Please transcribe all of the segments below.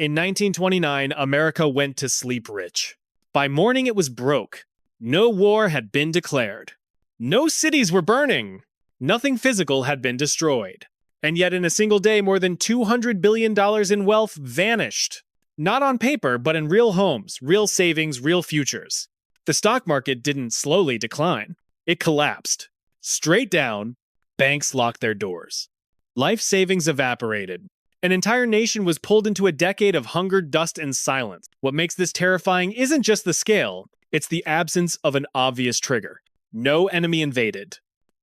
In 1929, America went to sleep rich. By morning, it was broke. No war had been declared. No cities were burning. Nothing physical had been destroyed. And yet, in a single day, more than $200 billion in wealth vanished. Not on paper, but in real homes, real savings, real futures. The stock market didn't slowly decline. It collapsed. Straight down, banks locked their doors. Life savings evaporated. An entire nation was pulled into a decade of hunger, dust, and silence. What makes this terrifying isn't just the scale, it's the absence of an obvious trigger. No enemy invaded.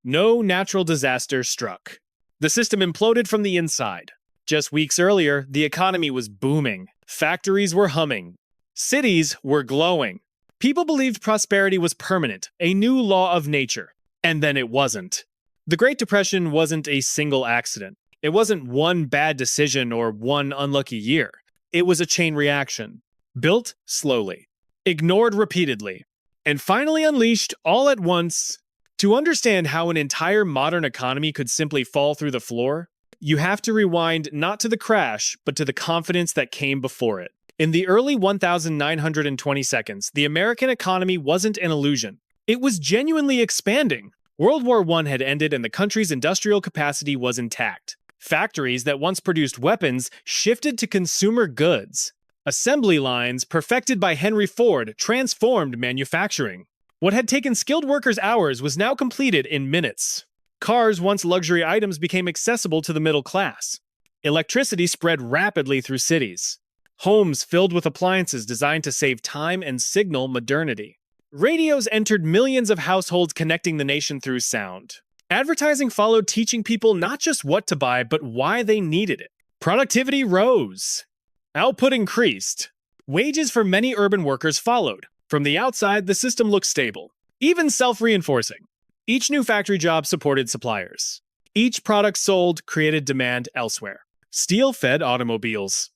No natural disaster struck. The system imploded from the inside. Just weeks earlier, the economy was booming. Factories were humming. Cities were glowing. People believed prosperity was permanent, a new law of nature. And then it wasn't. The Great Depression wasn't a single accident. It wasn't one bad decision or one unlucky year. It was a chain reaction. Built slowly. Ignored repeatedly. And finally unleashed all at once. To understand how an entire modern economy could simply fall through the floor, you have to rewind not to the crash, but to the confidence that came before it. In the early 1920 seconds, the American economy wasn't an illusion. It was genuinely expanding. World War I had ended and the country's industrial capacity was intact. Factories that once produced weapons shifted to consumer goods. Assembly lines, perfected by Henry Ford, transformed manufacturing. What had taken skilled workers hours was now completed in minutes. Cars, once luxury items, became accessible to the middle class. Electricity spread rapidly through cities. Homes filled with appliances designed to save time and signal modernity. Radios entered millions of households, connecting the nation through sound. Advertising followed, teaching people not just what to buy, but why they needed it. Productivity rose. Output increased. Wages for many urban workers followed. From the outside, the system looked stable, even self-reinforcing. Each new factory job supported suppliers. Each product sold created demand elsewhere. Steel fed automobiles.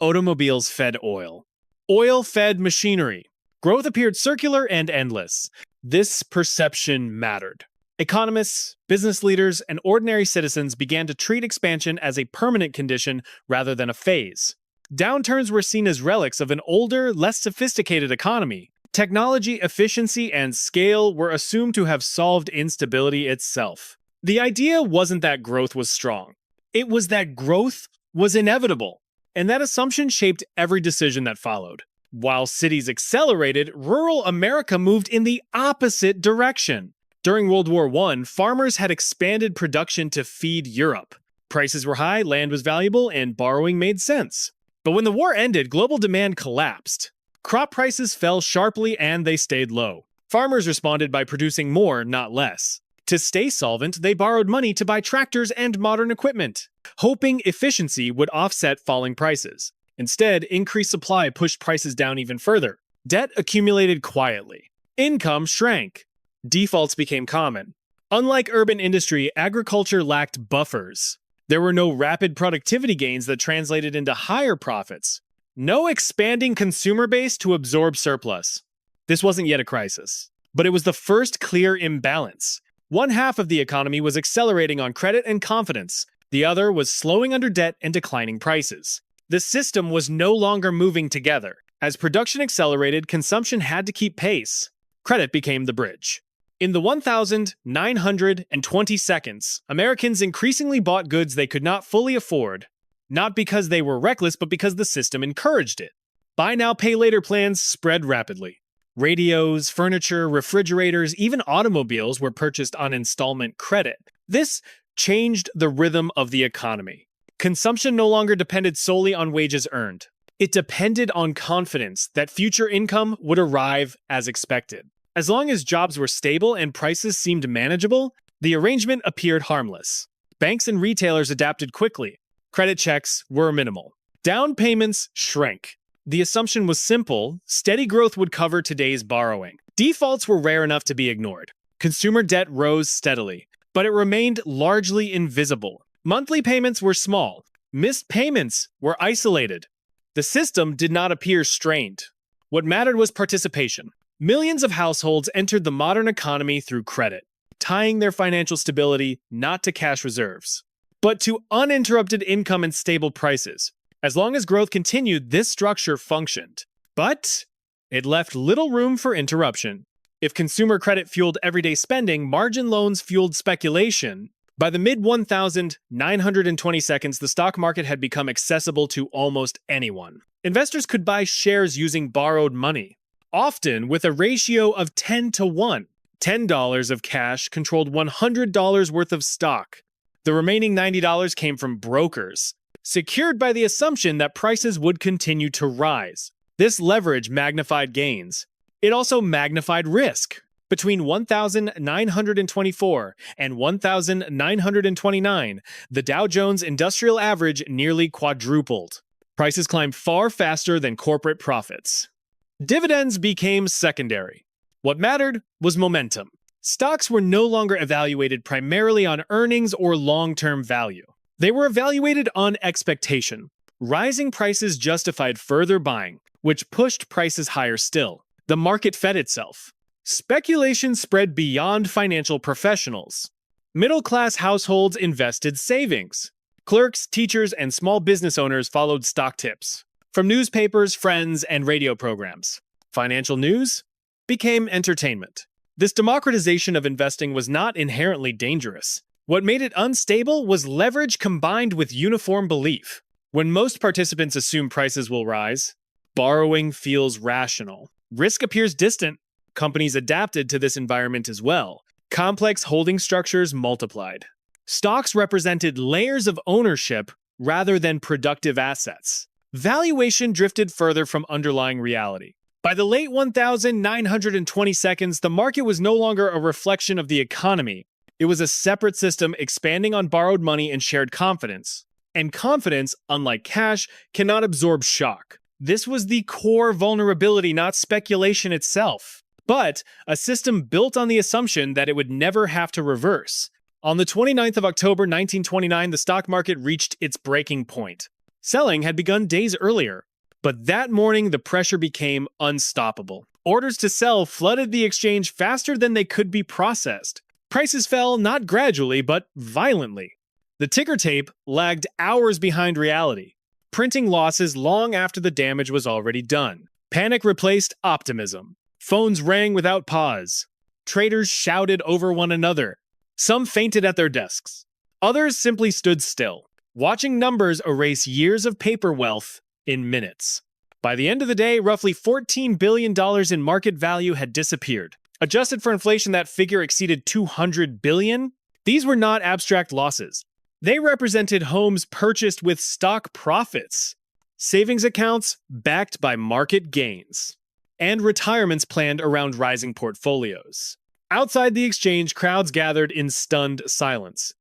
Automobiles fed oil. Oil fed machinery. Growth appeared circular and endless. This perception mattered. Economists, business leaders, and ordinary citizens began to treat expansion as a permanent condition rather than a phase. Downturns were seen as relics of an older, less sophisticated economy. Technology, efficiency, and scale were assumed to have solved instability itself. The idea wasn't that growth was strong. It was that growth was inevitable. And that assumption shaped every decision that followed. While cities accelerated, rural America moved in the opposite direction. During World War I, farmers had expanded production to feed Europe. Prices were high, land was valuable, and borrowing made sense. But when the war ended, global demand collapsed. Crop prices fell sharply and they stayed low. Farmers responded by producing more, not less. To stay solvent, they borrowed money to buy tractors and modern equipment, hoping efficiency would offset falling prices. Instead, increased supply pushed prices down even further. Debt accumulated quietly. Income shrank. Defaults became common. Unlike urban industry, agriculture lacked buffers. There were no rapid productivity gains that translated into higher profits. No expanding consumer base to absorb surplus. This wasn't yet a crisis, but it was the first clear imbalance. One half of the economy was accelerating on credit and confidence. The other was slowing under debt and declining prices. The system was no longer moving together. As production accelerated, consumption had to keep pace. Credit became the bridge. In the 1920 seconds, Americans increasingly bought goods they could not fully afford, not because they were reckless, but because the system encouraged it. Buy now, pay later plans spread rapidly. Radios, furniture, refrigerators, even automobiles were purchased on installment credit. This changed the rhythm of the economy. Consumption no longer depended solely on wages earned. It depended on confidence that future income would arrive as expected. As long as jobs were stable and prices seemed manageable, the arrangement appeared harmless. Banks and retailers adapted quickly. Credit checks were minimal. Down payments shrank. The assumption was simple: steady growth would cover today's borrowing. Defaults were rare enough to be ignored. Consumer debt rose steadily, but it remained largely invisible. Monthly payments were small. Missed payments were isolated. The system did not appear strained. What mattered was participation. Millions of households entered the modern economy through credit, tying their financial stability not to cash reserves, but to uninterrupted income and stable prices. As long as growth continued, this structure functioned. But it left little room for interruption. If consumer credit fueled everyday spending, margin loans fueled speculation. By the mid-1920s, the stock market had become accessible to almost anyone. Investors could buy shares using borrowed money, often with a ratio of 10 to 1. $10 of cash controlled $100 worth of stock. The remaining $90 came from brokers, secured by the assumption that prices would continue to rise. This leverage magnified gains. It also magnified risk. Between 1,924 and 1,929, the Dow Jones Industrial Average nearly quadrupled. Prices climbed far faster than corporate profits. Dividends became secondary. What mattered was momentum. Stocks were no longer evaluated primarily on earnings or long-term value. They were evaluated on expectation. Rising prices justified further buying, which pushed prices higher still. The market fed itself. Speculation spread beyond financial professionals. Middle-class households invested savings. Clerks, teachers, and small business owners followed stock tips from newspapers, friends, and radio programs. Financial news became entertainment. This democratization of investing was not inherently dangerous. What made it unstable was leverage combined with uniform belief. When most participants assume prices will rise, borrowing feels rational. Risk appears distant. Companies adapted to this environment as well. Complex holding structures multiplied. Stocks represented layers of ownership rather than productive assets. Valuation drifted further from underlying reality. By the late 1920s, the market was no longer a reflection of the economy. It was a separate system expanding on borrowed money and shared confidence. And confidence, unlike cash, cannot absorb shock. This was the core vulnerability, not speculation itself, but a system built on the assumption that it would never have to reverse. On the 29th of October 1929, the stock market reached its breaking point. Selling had begun days earlier, but that morning the pressure became unstoppable. Orders to sell flooded the exchange faster than they could be processed. Prices fell not gradually, but violently. The ticker tape lagged hours behind reality, printing losses long after the damage was already done. Panic replaced optimism. Phones rang without pause. Traders shouted over one another. Some fainted at their desks. Others simply stood still, watching numbers erase years of paper wealth in minutes. By the end of the day, roughly $14 billion in market value had disappeared. Adjusted for inflation, that figure exceeded $200 billion. These were not abstract losses. They represented homes purchased with stock profits, savings accounts backed by market gains, and retirements planned around rising portfolios. Outside the exchange, crowds gathered in stunned silence.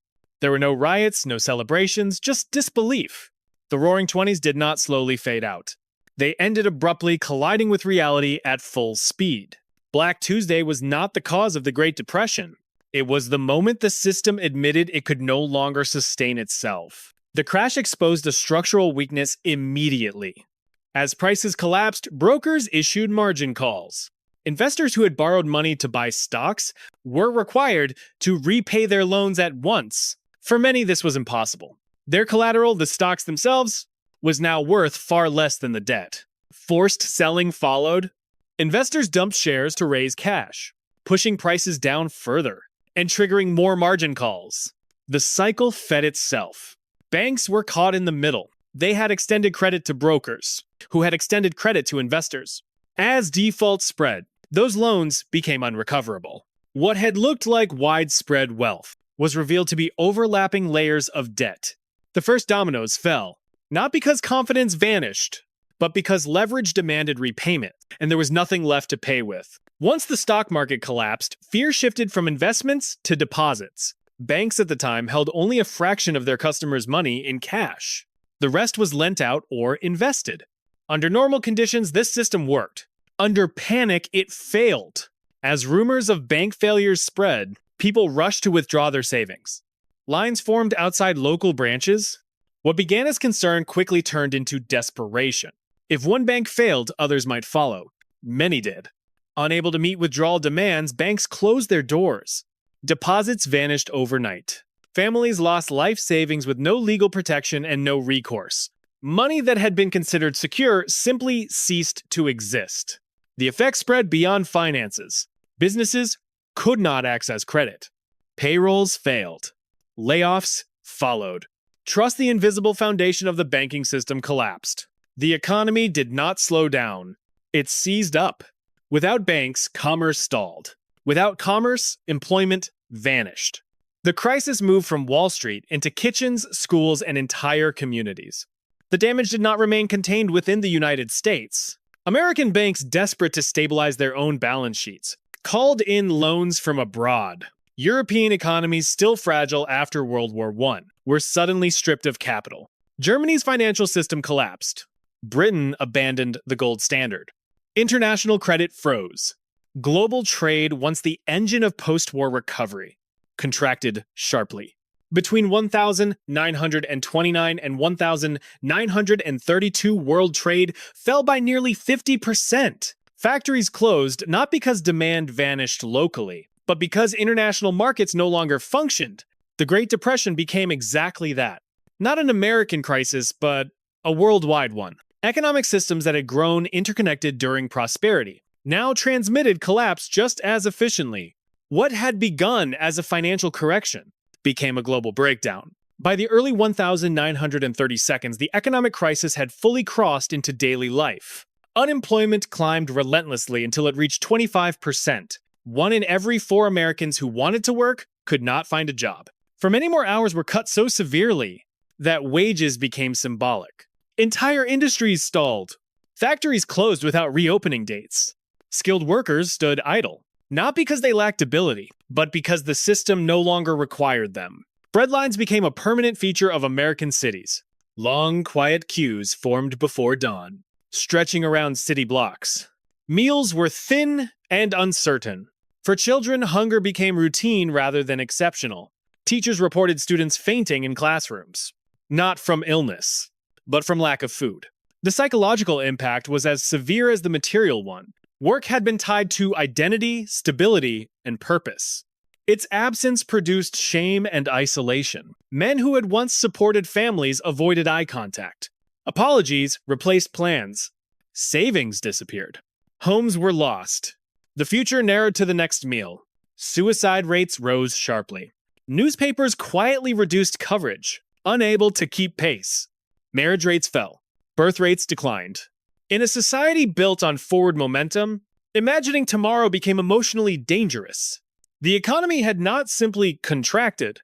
There were no riots, no celebrations, just disbelief. The Roaring Twenties did not slowly fade out. They ended abruptly, colliding with reality at full speed. Black Tuesday was not the cause of the Great Depression. It was the moment the system admitted it could no longer sustain itself. The crash exposed a structural weakness immediately. As prices collapsed, brokers issued margin calls. Investors who had borrowed money to buy stocks were required to repay their loans at once. For many, this was impossible. Their collateral, the stocks themselves, was now worth far less than the debt. Forced selling followed. Investors dumped shares to raise cash, pushing prices down further and triggering more margin calls. The cycle fed itself. Banks were caught in the middle. They had extended credit to brokers, who had extended credit to investors. As default spread, those loans became unrecoverable. What had looked like widespread wealth was revealed to be overlapping layers of debt. The first dominoes fell, not because confidence vanished, but because leverage demanded repayment, and there was nothing left to pay with. Once the stock market collapsed, fear shifted from investments to deposits. Banks at the time held only a fraction of their customers' money in cash. The rest was lent out or invested. Under normal conditions, this system worked. Under panic, it failed. As rumors of bank failures spread, people rushed to withdraw their savings. Lines formed outside local branches. What began as concern quickly turned into desperation. If one bank failed, others might follow. Many did. Unable to meet withdrawal demands, banks closed their doors. Deposits vanished overnight. Families lost life savings with no legal protection and no recourse. Money that had been considered secure simply ceased to exist. The effects spread beyond finances. Businesses could not access credit. Payrolls failed. Layoffs followed. Trust the invisible foundation of the banking system collapsed. The economy did not slow down. It seized up. Without banks, commerce stalled. Without commerce, employment vanished. The crisis moved from Wall Street into kitchens, schools, and entire communities. The damage did not remain contained within the United States. American banks, desperate to stabilize their own balance sheets, called in loans from abroad. European economies, still fragile after World War I, were suddenly stripped of capital. Germany's financial system collapsed. Britain abandoned the gold standard. International credit froze. Global trade, once the engine of post-war recovery, contracted sharply. Between 1929 and 1932, world trade fell by nearly 50%. Factories closed not because demand vanished locally, but because international markets no longer functioned. The Great Depression became exactly that. Not an American crisis, but a worldwide one. Economic systems that had grown interconnected during prosperity now transmitted collapse just as efficiently. What had begun as a financial correction became a global breakdown. By the early 1930s, the economic crisis had fully crossed into daily life. Unemployment climbed relentlessly until it reached 25%. 1 in every 4 Americans who wanted to work could not find a job. For many more hours were cut so severely that wages became symbolic. Entire industries stalled. Factories closed without reopening dates. Skilled workers stood idle, not because they lacked ability, but because the system no longer required them. Breadlines became a permanent feature of American cities. Long, quiet queues formed before dawn, stretching around city blocks. Meals were thin and uncertain. For children, hunger became routine rather than exceptional. Teachers reported students fainting in classrooms, not from illness, but from lack of food. The psychological impact was as severe as the material one. Work had been tied to identity, stability, and purpose. Its absence produced shame and isolation. Men who had once supported families avoided eye contact. Apologies replaced plans. Savings disappeared. Homes were lost. The future narrowed to the next meal. Suicide rates rose sharply. Newspapers quietly reduced coverage, unable to keep pace. Marriage rates fell. Birth rates declined. In a society built on forward momentum, imagining tomorrow became emotionally dangerous. The economy had not simply contracted,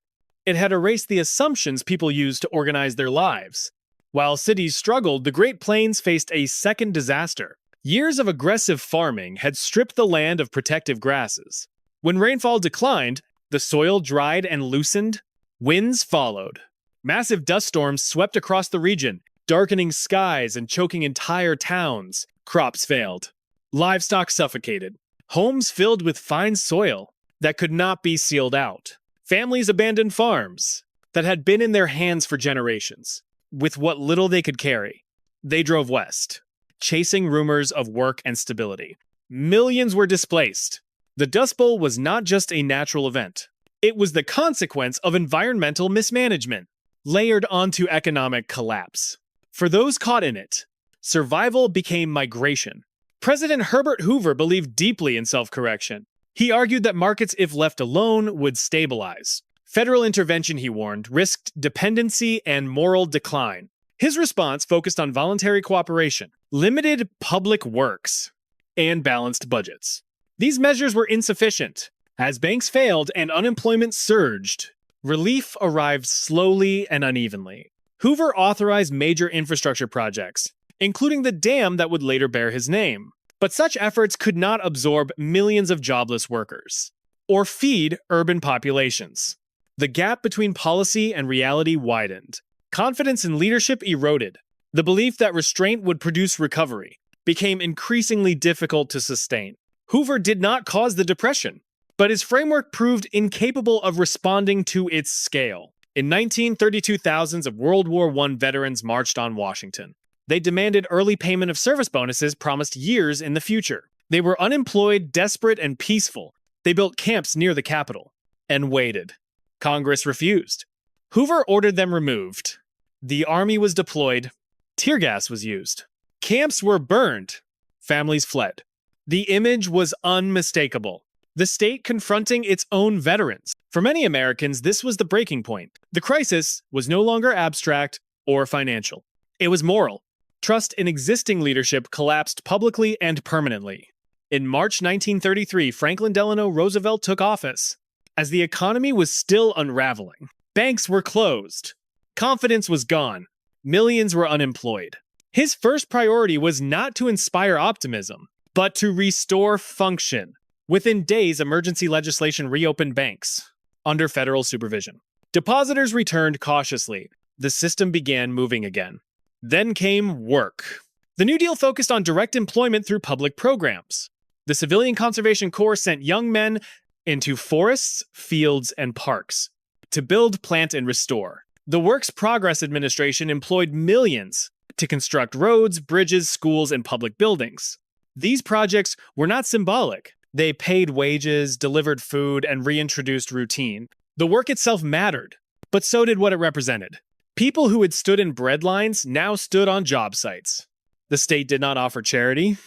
it had erased the assumptions people used to organize their lives. While cities struggled, the Great Plains faced a second disaster. Years of aggressive farming had stripped the land of protective grasses. When rainfall declined, the soil dried and loosened. Winds followed. Massive dust storms swept across the region, darkening skies and choking entire towns. Crops failed. Livestock suffocated. Homes filled with fine soil that could not be sealed out. Families abandoned farms that had been in their hands for generations. With what little they could carry, they drove west, chasing rumors of work and stability. Millions were displaced. The Dust Bowl was not just a natural event. It was the consequence of environmental mismanagement, layered onto economic collapse. For those caught in it, survival became migration. President Herbert Hoover believed deeply in self-correction. He argued that markets, if left alone, would stabilize. Federal intervention, he warned, risked dependency and moral decline. His response focused on voluntary cooperation, limited public works, and balanced budgets. These measures were insufficient. As banks failed and unemployment surged, relief arrived slowly and unevenly. Hoover authorized major infrastructure projects, including the dam that would later bear his name. But such efforts could not absorb millions of jobless workers or feed urban populations. The gap between policy and reality widened. Confidence in leadership eroded. The belief that restraint would produce recovery became increasingly difficult to sustain. Hoover did not cause the Depression, but his framework proved incapable of responding to its scale. In 1932, thousands of World War I veterans marched on Washington. They demanded early payment of service bonuses promised years in the future. They were unemployed, desperate, and peaceful. They built camps near the Capitol and waited. Congress refused. Hoover ordered them removed. The army was deployed. Tear gas was used. Camps were burned. Families fled. The image was unmistakable. The state confronting its own veterans. For many Americans, this was the breaking point. The crisis was no longer abstract or financial. It was moral. Trust in existing leadership collapsed publicly and permanently. In March 1933, Franklin Delano Roosevelt took office. As the economy was still unraveling, banks were closed. Confidence was gone. Millions were unemployed. His first priority was not to inspire optimism, but to restore function. Within days, emergency legislation reopened banks under federal supervision. Depositors returned cautiously. The system began moving again. Then came work. The New Deal focused on direct employment through public programs. The Civilian Conservation Corps sent young men into forests, fields, and parks to build, plant, and restore. The Works Progress Administration employed millions to construct roads, bridges, schools, and public buildings. These projects were not symbolic. They paid wages, delivered food, and reintroduced routine. The work itself mattered, but so did what it represented. People who had stood in bread lines now stood on job sites. The state did not offer charity.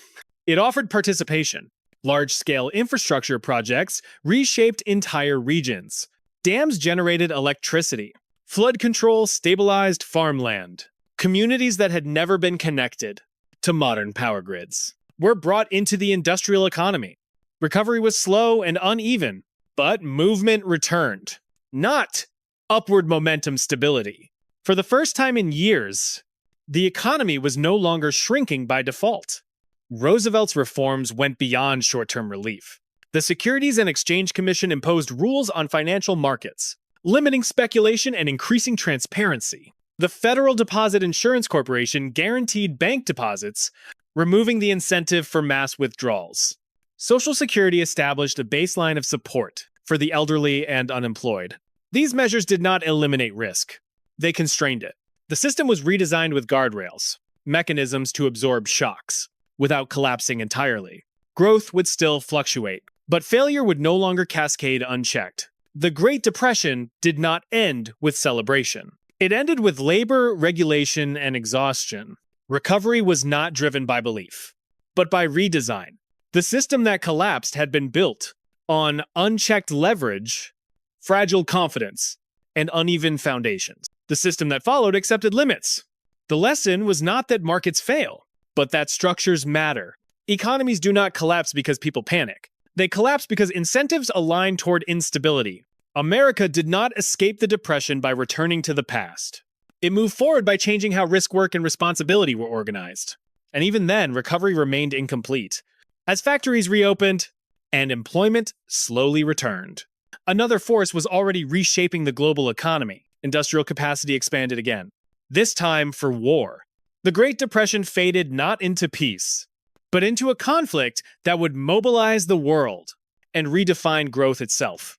It offered participation. Large-scale infrastructure projects reshaped entire regions. Dams generated electricity. Flood control stabilized farmland. Communities that had never been connected to modern power grids were brought into the industrial economy. Recovery was slow and uneven, but movement returned. Not upward momentum stability. For the first time in years, the economy was no longer shrinking by default. Roosevelt's reforms went beyond short-term relief. The Securities and Exchange Commission imposed rules on financial markets, limiting speculation and increasing transparency. The Federal Deposit Insurance Corporation guaranteed bank deposits, removing the incentive for mass withdrawals. Social Security established a baseline of support for the elderly and unemployed. These measures did not eliminate risk. They constrained it. The system was redesigned with guardrails, mechanisms to absorb shocks, without collapsing entirely. Growth would still fluctuate, but failure would no longer cascade unchecked. The Great Depression did not end with celebration. It ended with labor, regulation, and exhaustion. Recovery was not driven by belief, but by redesign. The system that collapsed had been built on unchecked leverage, fragile confidence, and uneven foundations. The system that followed accepted limits. The lesson was not that markets fail, but that structures matter. Economies do not collapse because people panic. They collapse because incentives align toward instability. America did not escape the Depression by returning to the past. It moved forward by changing how risk, work, and responsibility were organized. And even then, recovery remained incomplete. As factories reopened and employment slowly returned, another force was already reshaping the global economy. Industrial capacity expanded again, this time for war. The Great Depression faded not into peace, but into a conflict that would mobilize the world and redefine growth itself.